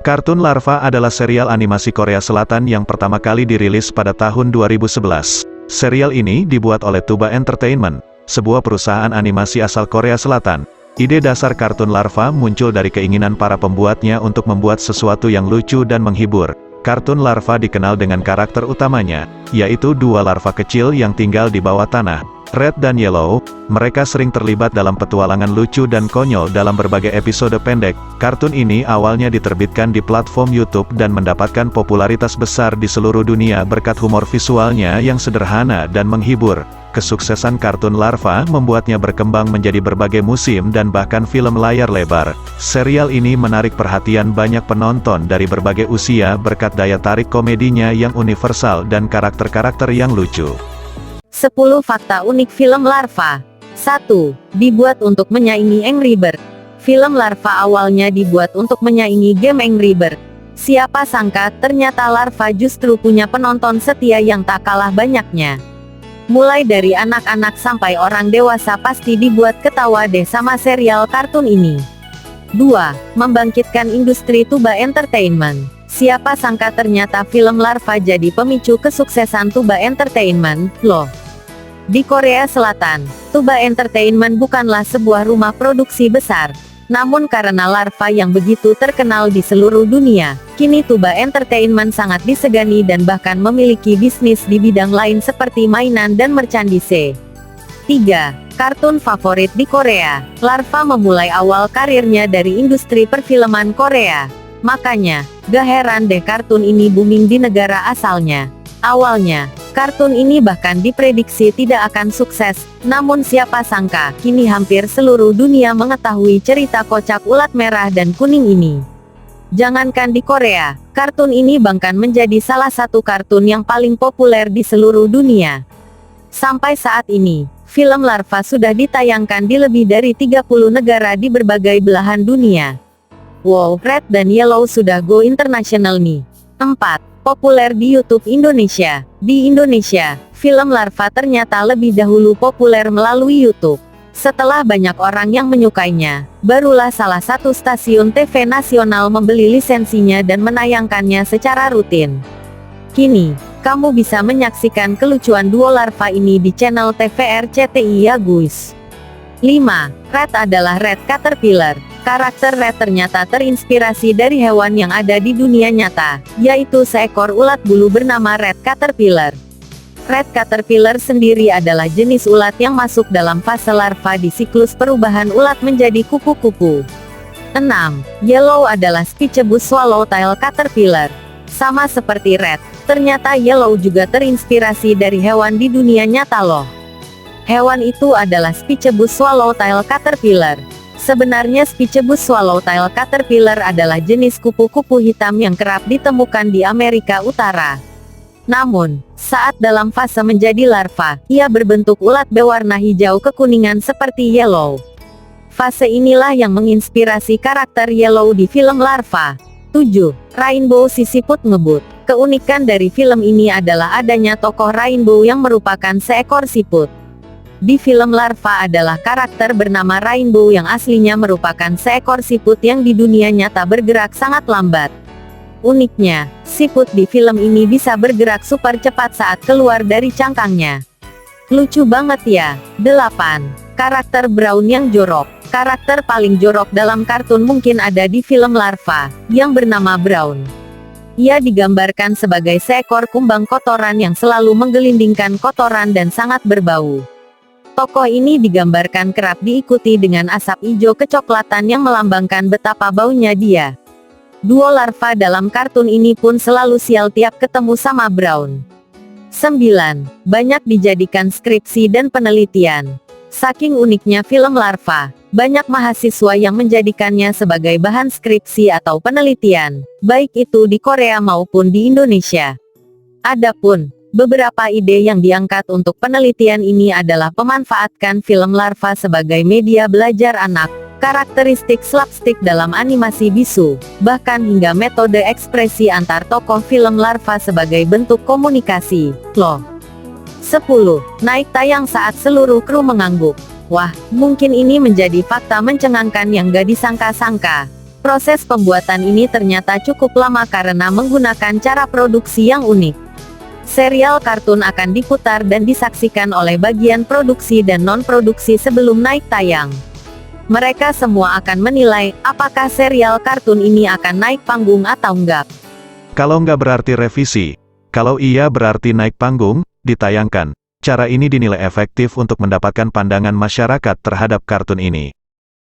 Kartun Larva adalah serial animasi Korea Selatan yang pertama kali dirilis pada tahun 2011. Serial ini dibuat oleh Tuba Entertainment, sebuah perusahaan animasi asal Korea Selatan. Ide dasar kartun Larva muncul dari keinginan para pembuatnya untuk membuat sesuatu yang lucu dan menghibur. Kartun Larva dikenal dengan karakter utamanya, yaitu dua larva kecil yang tinggal di bawah tanah, Red dan Yellow. Mereka sering terlibat dalam petualangan lucu dan konyol dalam berbagai episode pendek. Kartun ini awalnya diterbitkan di platform YouTube dan mendapatkan popularitas besar di seluruh dunia berkat humor visualnya yang sederhana dan menghibur. Kesuksesan kartun Larva membuatnya berkembang menjadi berbagai musim dan bahkan film layar lebar. Serial ini menarik perhatian banyak penonton dari berbagai usia berkat daya tarik komedinya yang universal dan karakter-karakter yang lucu. 10 fakta unik film Larva. 1. Dibuat untuk menyaingi Angry Birds. Film Larva awalnya dibuat untuk menyaingi game Angry Birds. Siapa sangka, ternyata Larva justru punya penonton setia yang tak kalah banyaknya. Mulai dari anak-anak sampai orang dewasa pasti dibuat ketawa deh sama serial kartun ini. 2. Membangkitkan industri Tuba Entertainment. Siapa sangka ternyata film Larva jadi pemicu kesuksesan Tuba Entertainment, loh. Di Korea Selatan, Tuba Entertainment bukanlah sebuah rumah produksi besar. Namun karena Larva yang begitu terkenal di seluruh dunia, kini Tuba Entertainment sangat disegani dan bahkan memiliki bisnis di bidang lain seperti mainan dan merchandise. 3. Kartun favorit di Korea. Larva memulai awal karirnya dari industri perfilman Korea. Makanya, gak heran deh kartun ini booming di negara asalnya. Awalnya, kartun ini bahkan diprediksi tidak akan sukses, namun siapa sangka, kini hampir seluruh dunia mengetahui cerita kocak ulat merah dan kuning ini. Jangankan di Korea, kartun ini bahkan menjadi salah satu kartun yang paling populer di seluruh dunia. Sampai saat ini, film Larva sudah ditayangkan di lebih dari 30 negara di berbagai belahan dunia. Wow, Red dan Yellow sudah go international nih. 4. Populer di YouTube Indonesia. Di Indonesia, film Larva ternyata lebih dahulu populer melalui YouTube. Setelah banyak orang yang menyukainya, barulah salah satu stasiun TV nasional membeli lisensinya dan menayangkannya secara rutin. Kini, kamu bisa menyaksikan kelucuan duo Larva ini di channel TV RCTI ya guys. 5. Red adalah Red Caterpillar. Karakter Red ternyata terinspirasi dari hewan yang ada di dunia nyata, yaitu seekor ulat bulu bernama Red Caterpillar. Red Caterpillar sendiri adalah jenis ulat yang masuk dalam fase larva di siklus perubahan ulat menjadi kupu-kupu. 6. Yellow adalah Spicebus Swallowtail Caterpillar. Sama seperti Red, ternyata Yellow juga terinspirasi dari hewan di dunia nyata loh. Hewan itu adalah Spicebus Swallowtail Caterpillar. Sebenarnya Spicebus Swallowtail Caterpillar adalah jenis kupu-kupu hitam yang kerap ditemukan di Amerika Utara. Namun, saat dalam fase menjadi larva, ia berbentuk ulat berwarna hijau kekuningan seperti Yellow. Fase inilah yang menginspirasi karakter Yellow di film Larva. 7. Rainbow Sisiput Ngebut. Keunikan dari film ini adalah adanya tokoh Rainbow yang merupakan seekor siput. Di film Larva adalah karakter bernama Rainbow yang aslinya merupakan seekor siput yang di dunia nyata bergerak sangat lambat. Uniknya, siput di film ini bisa bergerak super cepat saat keluar dari cangkangnya. Lucu banget ya. 8. Karakter Brown yang jorok. Karakter paling jorok dalam kartun mungkin ada di film Larva, yang bernama Brown. Ia digambarkan sebagai seekor kumbang kotoran yang selalu menggelindingkan kotoran dan sangat berbau. Tokoh ini digambarkan kerap diikuti dengan asap hijau kecoklatan yang melambangkan betapa baunya dia. Duo larva dalam kartun ini pun selalu sial tiap ketemu sama Brown. 9. Banyak dijadikan skripsi dan penelitian. Saking uniknya film Larva, banyak mahasiswa yang menjadikannya sebagai bahan skripsi atau penelitian, baik itu di Korea maupun di Indonesia. Adapun beberapa ide yang diangkat untuk penelitian ini adalah pemanfaatkan film Larva sebagai media belajar anak, karakteristik slapstick dalam animasi bisu, bahkan hingga metode ekspresi antar tokoh film Larva sebagai bentuk komunikasi, loh. 10. Naik tayang saat seluruh kru mengangguk. Wah, mungkin ini menjadi fakta mencengangkan yang gak disangka-sangka. Proses pembuatan ini ternyata cukup lama karena menggunakan cara produksi yang unik. Serial kartun akan diputar dan disaksikan oleh bagian produksi dan non-produksi sebelum naik tayang. Mereka semua akan menilai, apakah serial kartun ini akan naik panggung atau enggak. Kalau enggak berarti revisi. Kalau iya berarti naik panggung, ditayangkan. Cara ini dinilai efektif untuk mendapatkan pandangan masyarakat terhadap kartun ini.